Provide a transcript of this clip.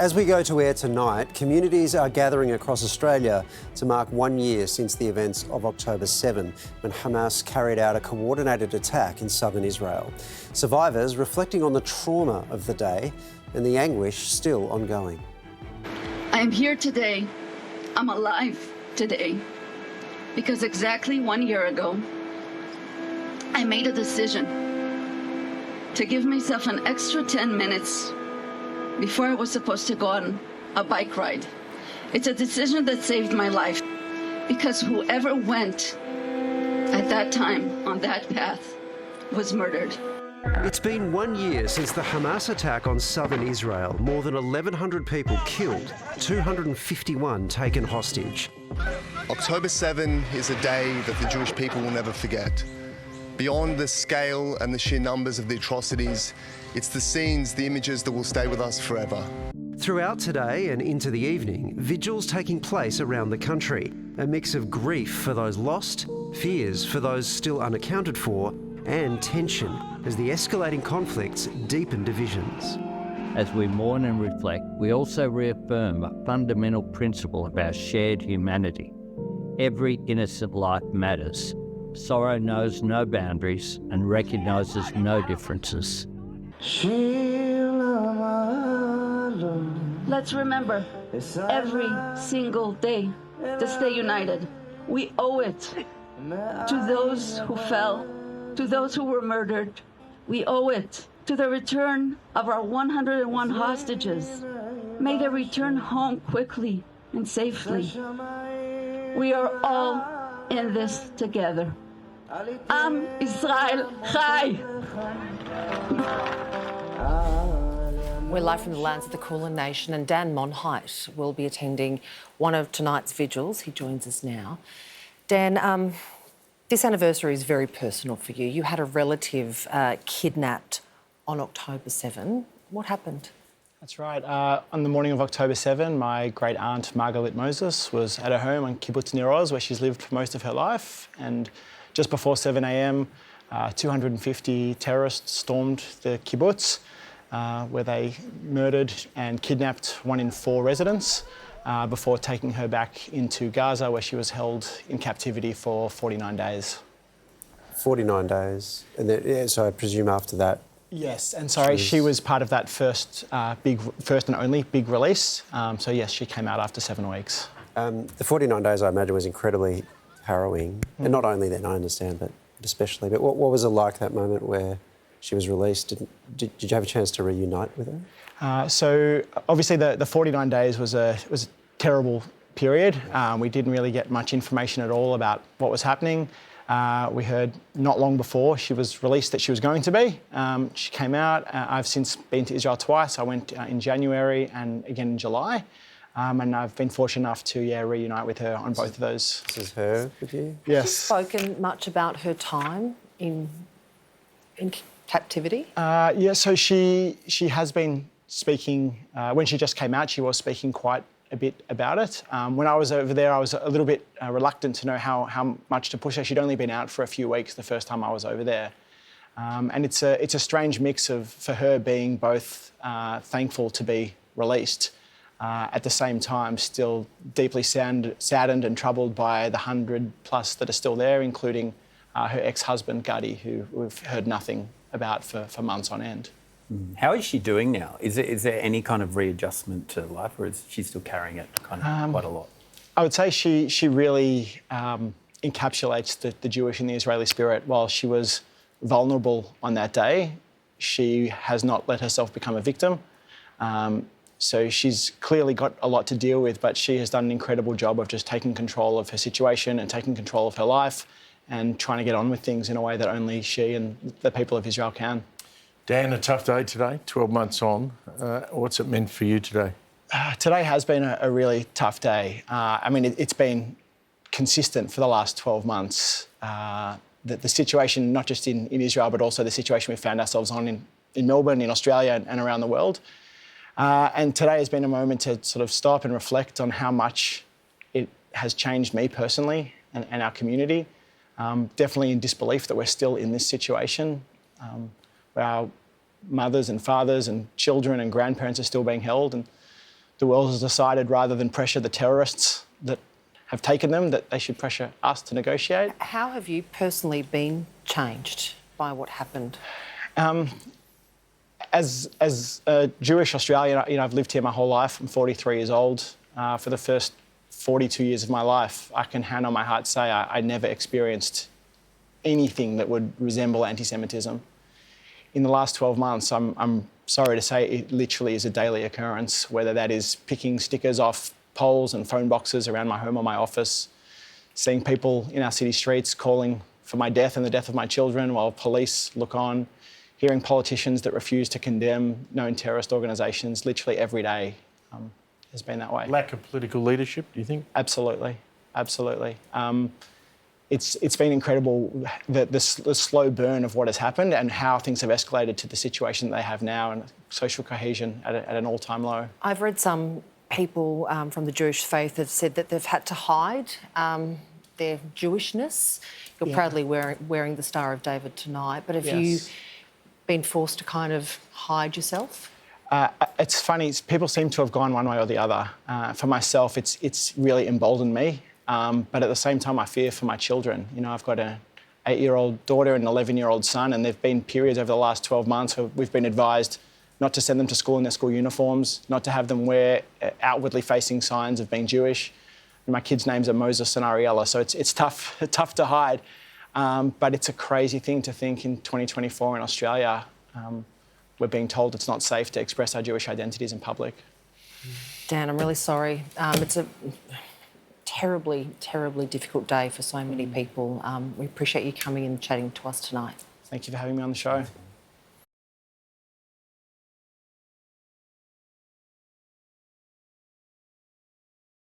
As we go to air tonight, communities are gathering across Australia to mark 1 year since the events of October 7, when Hamas carried out a coordinated attack in southern Israel. Survivors reflecting on the trauma of the day and the anguish still ongoing. I am here today. I'm alive today because exactly 1 year ago, I made a decision to give myself an extra 10 minutes before I was supposed to go on a bike ride. It's a decision that saved my life because whoever went at that time on that path was murdered. It's been 1 year since the Hamas attack on southern Israel. More than 1,100 people killed, 251 taken hostage. October 7 is a day that the Jewish people will never forget. Beyond the scale and the sheer numbers of the atrocities, it's the scenes, the images that will stay with us forever. Throughout today and into the evening, vigils taking place around the country. A mix of grief for those lost, fears for those still unaccounted for, and tension as the escalating conflicts deepen divisions. As we mourn and reflect, we also reaffirm a fundamental principle of our shared humanity. Every innocent life matters. Sorrow knows no boundaries and recognises no differences. Let's remember every single day to stay united. We owe it to those who fell, to those who were murdered. We owe it to the return of our 101 hostages. May they return home quickly and safely. We are all in this together. Am Israel Chai! We're live from the lands of the Kulin Nation, and Dan Monheit will be attending one of tonight's vigils. He joins us now. Dan, this anniversary is very personal for you. You had a relative kidnapped on October 7. What happened? That's right. On the morning of October 7, my great aunt Margaret Moses was at her home on Kibbutz Nir Oz, where she's lived for most of her life. And just before 7 a.m, 250 terrorists stormed the kibbutz, where they murdered and kidnapped 1 in 4 residents before taking her back into Gaza, where she was held in captivity for 49 days. 49 days. And then, so I presume after that... Yes, and sorry, she was part of that first and only big release. So yes, she came out after 7 weeks. The 49 days, I imagine, was incredibly harrowing. And not only then, I understand, but especially. But what was it like, that moment where she was released? Did you have a chance to reunite with her? So obviously the 49 days was a terrible period. We didn't really get much information at all about what was happening. We heard not long before she was released that she was going to be. She came out. I've since been to Israel twice. I went in January and again in July. And I've been fortunate enough to reunite with her on both of those. This is her with you? Yes. Have you spoken much about her time in captivity? Yeah, so she has been speaking, when she just came out, she was speaking quite a bit about it. When I was over there, I was a little bit reluctant to know how much to push her. She'd only been out for a few weeks the first time I was over there. And it's a strange mix for her being both thankful to be released, at the same time still deeply saddened and troubled by the 100+ that are still there, including her ex-husband, Gadi, who we've heard nothing about for months on end. How is she doing now? Is there any kind of readjustment to life, or is she still carrying it kind of quite a lot? I would say she really encapsulates the Jewish and the Israeli spirit. While she was vulnerable on that day, she has not let herself become a victim. So she's clearly got a lot to deal with, but she has done an incredible job of just taking control of her situation and taking control of her life and trying to get on with things in a way that only she and the people of Israel can. Dan, a tough day today, 12 months on. What's it meant for you today? Today has been a really tough day. I mean, it's been consistent for the last 12 months. The situation, not just in Israel, but also the situation we found ourselves on in Melbourne, in Australia and around the world. And today has been a moment to sort of stop and reflect on how much it has changed me personally and our community. Definitely in disbelief that we're still in this situation, where our mothers and fathers and children and grandparents are still being held. And the world has decided, rather than pressure the terrorists that have taken them, that they should pressure us to negotiate. How have you personally been changed by what happened? As a Jewish Australian, you know, I've lived here my whole life. I'm 43 years old. For the first 42 years of my life, I can hand on my heart say I never experienced anything that would resemble anti-Semitism. In the last 12 months, I'm sorry to say, it literally is a daily occurrence, whether that is picking stickers off poles and phone boxes around my home or my office, seeing people in our city streets calling for my death and the death of my children while police look on, hearing politicians that refuse to condemn known terrorist organisations. Literally every day has been that way. Lack of political leadership, do you think? Absolutely, absolutely. It's been incredible, the slow burn of what has happened and how things have escalated to the situation that they have now, and social cohesion at an all-time low. I've read some people from the Jewish faith have said that they've had to hide their Jewishness. You're proudly wearing the Star of David tonight, but have you been forced to kind of hide yourself? It's funny, people seem to have gone one way or the other. For myself, it's really emboldened me, but at the same time I fear for my children. You know, I've got an 8-year-old daughter and an 11-year-old son, and there have been periods over the last 12 months where we've been advised not to send them to school in their school uniforms, not to have them wear outwardly facing signs of being Jewish. And my kids' names are Moses and Ariella, so it's tough to hide. But it's a crazy thing to think in 2024 in Australia, we're being told it's not safe to express our Jewish identities in public. Dan, I'm really sorry. It's a terribly, terribly difficult day for so many people. We appreciate you coming and chatting to us tonight. Thank you for having me on the show.